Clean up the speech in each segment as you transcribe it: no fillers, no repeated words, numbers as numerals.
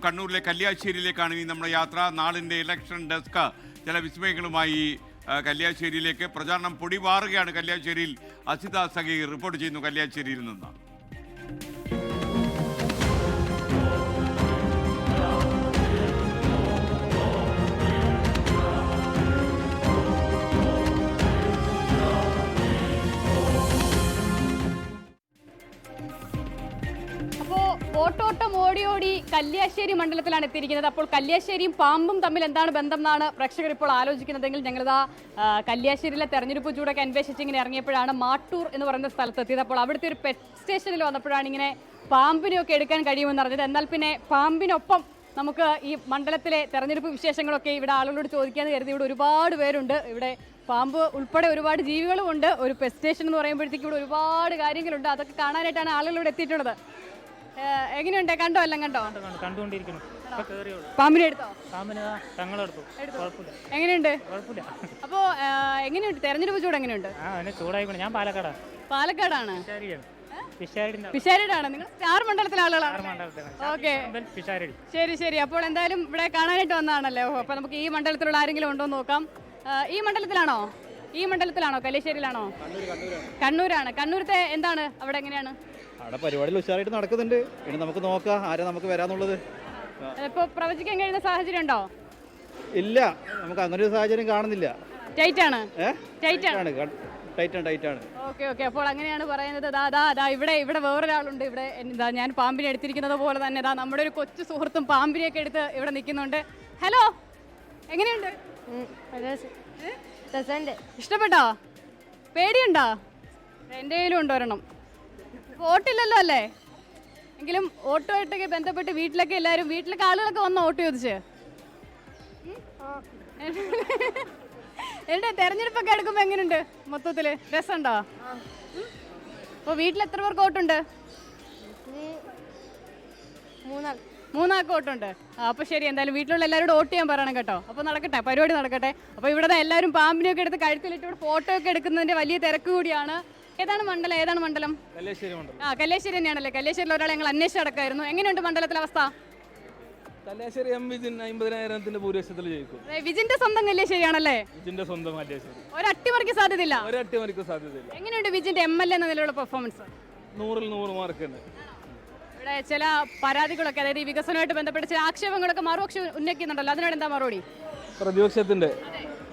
കണ്ണൂരിലെ കല്യാശ്ശേരിയിലേക്കാണ് ഇനി നമ്മുടെ യാത്ര. നാളിൻ്റെ ഇലക്ഷൻ ഡെസ്ക് ചില വിസ്മയങ്ങളുമായി കല്യാശ്ശേരിയിലേക്ക്. പ്രചാരണം പൊടിപാറുകയാണ് കല്യാശ്ശേരിയിൽ. അസിത സഗീർ റിപ്പോർട്ട് ചെയ്യുന്നു കല്യാശ്ശേരിയിൽ നിന്ന്. ഓട്ടോട്ടം ഓടി കല്യാശ്ശേരി മണ്ഡലത്തിലാണ് എത്തിയിരിക്കുന്നത്. അപ്പോൾ കല്യാശ്ശേരിയും പാമ്പും തമ്മിൽ എന്താണ് ബന്ധം എന്നാണ് പ്രേക്ഷകർ ഇപ്പോൾ ആലോചിക്കുന്നതെങ്കിൽ ഞങ്ങളിതാ കല്യാശ്ശേരിയിലെ തെരഞ്ഞെടുപ്പ് ചൂടൊക്കെ അന്വേഷിച്ച് ഇങ്ങനെ ഇറങ്ങിയപ്പോഴാണ് മാട്ടൂർ എന്ന് പറയുന്ന സ്ഥലത്തെത്തിയത്. അപ്പോൾ അവിടുത്തെ ഒരു പെറ്റ് സ്റ്റേഷനിൽ വന്നപ്പോഴാണ് ഇങ്ങനെ പാമ്പിനെയൊക്കെ എടുക്കാൻ കഴിയുമെന്ന് അറിഞ്ഞത്. എന്നാൽ പിന്നെ പാമ്പിനൊപ്പം നമുക്ക് ഈ മണ്ഡലത്തിലെ തെരഞ്ഞെടുപ്പ് വിശേഷങ്ങളൊക്കെ ഇവിടെ ആളുകളോട് ചോദിക്കാമെന്ന് കരുതി. ഇവിടെ ഒരുപാട് പേരുണ്ട്. ഇവിടെ പാമ്പ് ഉൾപ്പെടെ ഒരുപാട് ജീവികളും ഉണ്ട്. ഒരു പെറ്റ് സ്റ്റേഷൻ എന്ന് പറയുമ്പോഴത്തേക്ക് ഇവിടെ ഒരുപാട് കാര്യങ്ങളുണ്ട്. അതൊക്കെ കാണാനായിട്ടാണ് ആളുകൾ ഇവിടെ എത്തിയിട്ടുള്ളത്. എങ്ങനെയുണ്ട്? കണ്ടോ? എല്ലാം കണ്ടോ? കണ്ടുകൊണ്ടിരിക്കുന്നു. പാമ്പിനെ എടുത്തോ? എങ്ങനെയുണ്ട്? അപ്പോ എങ്ങനെയുണ്ട് തെരഞ്ഞെടുപ്പ് ചൂട്? എങ്ങനെയുണ്ട്? ഞാൻ പാലക്കാടാണ്. പിഷാരിയിലാണ്. നിങ്ങൾ സ്റ്റാർ മണ്ഡലത്തിലെ ആളുകളാണ്. ഓക്കെ, ശരി ശരി. അപ്പോൾ എന്തായാലും ഇവിടെ കാണാനായിട്ട് വന്നതാണല്ലോ. അപ്പൊ നമുക്ക് ഈ മണ്ഡലത്തിലുള്ള ആരെങ്കിലും ഉണ്ടോ എന്ന് നോക്കാം. ഈ മണ്ഡലത്തിലാണോ കല്യാശ്ശേരിയിലാണോ? കണ്ണൂരാണ്. കണ്ണൂരത്തെ എന്താണ് അവിടെ? എങ്ങനെയാണ് അവിടെ പരിപാടികൾ ഉഷാറായിട്ട് നടക്കുന്നുണ്ട്. ഇനി നമുക്ക് നോക്കാം ആരാ നമുക്ക് വരാന്നുള്ളത്. ഇപ്പൊ പ്രവചിക്കാൻ കഴിയുന്ന സാഹചര്യം ഉണ്ടോ? ഇല്ല, നമുക്ക് അങ്ങനെ ഒരു സാഹചര്യം കാണുന്നില്ല. ടൈറ്റ് ആണ്. Okay okay. അപ്പോൾ അങ്ങനെയാണ് പറയുന്നത്. ഇവിടെ വേറൊരാളുണ്ട്. ഇവിടെ ഞാൻ പാമ്പിനെ എടുത്തിരിക്കുന്നത് പോലെ തന്നെ നമ്മുടെ ഒരു കൊച്ചു സുഹൃത്തും പാമ്പിനെയൊക്കെ എടുത്ത് ഇവിടെ നിൽക്കുന്നുണ്ട്. ഹലോ, എങ്ങനെയുണ്ട്? ഇഷ്ടപ്പെട്ടോ? പേടിയുണ്ടോ? എൻ്റെ കയ്യിലും ഉണ്ട് ഒരെണ്ണം. വോട്ടില്ലല്ലോ അല്ലേ? എങ്കിലും വോട്ടുമായിട്ടൊക്കെ ബന്ധപ്പെട്ട് വീട്ടിലൊക്കെ ആളുകളൊക്കെ വന്ന് വോട്ട് ചോദിച്ച് എന്റെ തെരഞ്ഞെടുപ്പൊക്കെ എടുക്കുമ്പോ എങ്ങനെയുണ്ട്? മൊത്തത്തില് രസമുണ്ടോ? അപ്പൊ വീട്ടിൽ എത്ര പേർക്ക് വോട്ടുണ്ട്? 3 വോട്ടുണ്ട്. അപ്പൊ ശരി, എന്തായാലും വീട്ടിലുള്ള എല്ലാവരോടും വോട്ട് ചെയ്യാൻ പറയണം കേട്ടോ. അപ്പൊ നടക്കട്ടെ, പരിപാടി നടക്കട്ടെ. അപ്പൊ ഇവിടെ എല്ലാവരും പാമ്പിനെയൊക്കെ എടുത്ത് കഴുത്തിലിട്ട് ഫോട്ടോ ഒക്കെ എടുക്കുന്നതിന്റെ വലിയ തിരക്ക് കൂടിയാണ്. ഏതാണ് മണ്ഡലം? കല്യാശ്ശേരി തന്നെയാണല്ലേ? കല്യാശ്ശേരിയിൽ ഒരാളെ ഞങ്ങൾ അന്വേഷിച്ച് നടക്കായിരുന്നു. എങ്ങനെയുണ്ട് മണ്ഡലത്തിലെ അവസ്ഥ? കല്യാശ്ശേരി വിജിൻ 50,000 ഭൂരിപക്ഷത്തിൽ ജയിക്കും. വിജിന്റെ സ്വന്തം കല്യാശ്ശേരിയാണല്ലേ? വിജിന്റെ സ്വന്തം കല്യാശ്ശേരി. ഒരു അട്ടിമറിക്ക് സാധ്യതയില്ല. എങ്ങനെയുണ്ട് വിജിന്റെ MLA എന്ന നിലയിലുള്ള പെർഫോമൻസ്? 100-ൽ 100 മാർക്കാണ്. ഇവിടെ ചില പരാതികളൊക്കെ, അതായത് ഈ വികസനവുമായിട്ട് ബന്ധപ്പെട്ട് ചില ആക്ഷേപങ്ങളൊക്കെ മറുപക്ഷം ഉന്നയിക്കുന്നുണ്ടല്ലോ, അതിനോട് എന്താ മറുപടി?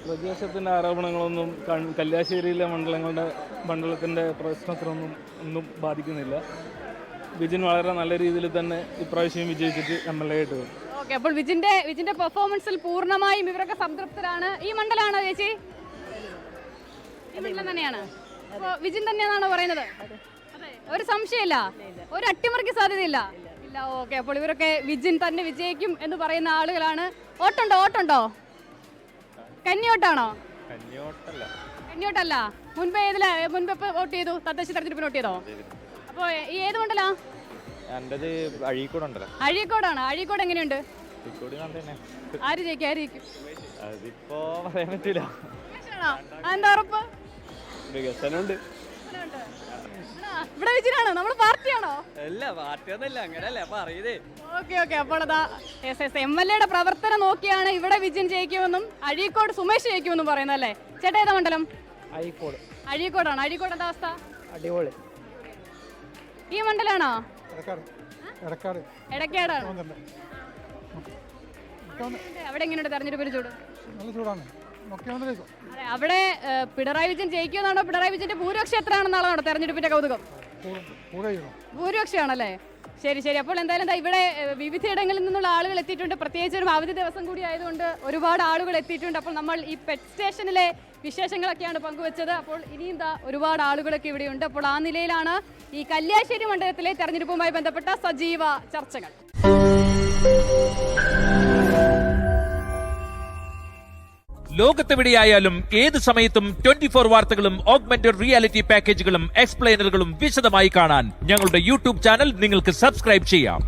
പ്രതിപക്ഷത്തിന്റെ ആരോപണങ്ങളൊന്നും കല്യാശ്ശേരിയിലെ മണ്ഡലത്തിന്റെ പ്രശ്നത്തിനൊന്നും ബാധിക്കുന്നില്ല. വിജിൻ വളരെ നല്ല രീതിയിൽ തന്നെ ഇപ്രാവശ്യം വിജയിച്ചിട്ട് MLA ആയിട്ട് വരും. ഓക്കെ, അപ്പോൾ വിജിന്റെ പെർഫോമൻസിൽ പൂർണ്ണമായും ഇവരൊക്കെ സംതൃപ്തരാണ്. ഈ മണ്ഡലമാണോ ചേച്ചി? ഈ മണ്ഡലം തന്നെയാണ്. അപ്പോൾ വിജിൻ തന്നെയാണോ പറയുന്നത്? ഒരു സംശയമില്ല, ഒരു അട്ടിമറിക്ക് സാധ്യതയില്ല. ഇല്ല. ഓക്കെ, അപ്പോൾ ഇവരൊക്കെ വിജിൻ തന്നെ വിജയിക്കും എന്ന് പറയുന്ന ആളുകളാണ്. ഓട്ടുണ്ടോ? കന്നിയോട്ടാണോ? കന്നിയോട്ടല്ല. മുൻപ് വോട്ട് ചെയ്തു? തദ്ദേശ തെരഞ്ഞെടുപ്പിന് വോട്ട് ചെയ്തോ? അപ്പൊ ഏത് മണ്ഡലാ? അഴീക്കോടാണ്. അഴീക്കോട് എങ്ങനെയുണ്ട്? ആര് ജയിക്കും? എന്താ ഉറപ്പ്? ഇവിടെ വിജയനാണോ? നമ്മള് പാർട്ടിയാണോ? ഓക്കെ. അപ്പോൾ അതാ MLA പ്രവർത്തനം നോക്കിയാണ് ഇവിടെ വിജയൻ ജയിക്കുമെന്നും അഴീക്കോട് സുമേഷ് ജയിക്കുമെന്നും പറയുന്നല്ലേ. ചേട്ടാ, ഏതാ മണ്ഡലം? അഴീക്കോടാണ്. അഴീക്കോട് എന്താ അവസ്ഥ? അടിപൊളി. ഈ മണ്ഡലാണോ? എടക്കാടാണ്. അവിടെ എങ്ങനെയുണ്ട് തെരഞ്ഞെടുപ്പിന് ചൂട്? അതെ, അവിടെ പിണറായി വിജയൻ ജയിക്കുമെന്നാണോ? പിണറായി വിജയന്റെ ഭൂരിപക്ഷം എത്രയാണെന്നാണോ തെരഞ്ഞെടുപ്പിന്റെ കൗതുകം? ഭൂരിപക്ഷമാണല്ലേ? ശരി. അപ്പോൾ എന്തായാലും ഇവിടെ വിവിധയിടങ്ങളിൽ നിന്നുള്ള ആളുകൾ എത്തിയിട്ടുണ്ട്. പ്രത്യേകിച്ച് ഒരു അവധി ദിവസം കൂടി ആയതുകൊണ്ട് ഒരുപാട് ആളുകൾ എത്തിയിട്ടുണ്ട്. അപ്പോൾ നമ്മൾ ഈ പെറ്റ് സ്റ്റേഷനിലെ വിശേഷങ്ങളൊക്കെയാണ് പങ്കുവച്ചത്. അപ്പോൾ ഇനിയും ഒരുപാട് ആളുകളൊക്കെ ഇവിടെയുണ്ട്. അപ്പോൾ ആ നിലയിലാണ് ഈ കല്യാശ്ശേരി മണ്ഡലത്തിലെ തെരഞ്ഞെടുപ്പുമായി ബന്ധപ്പെട്ട സജീവ ചർച്ചകൾ. ലോകത്തെവിടെയായാലും ഏത് സമയത്തും 24 വാർത്തകളും ഓഗ്മെന്റഡ് റിയാലിറ്റി പാക്കേജുകളും എക്സ്പ്ലെയിനറുകളും വിശദമായി കാണാൻ ഞങ്ങളുടെ YouTube ചാനൽ നിങ്ങൾക്ക് സബ്സ്ക്രൈബ് ചെയ്യാം.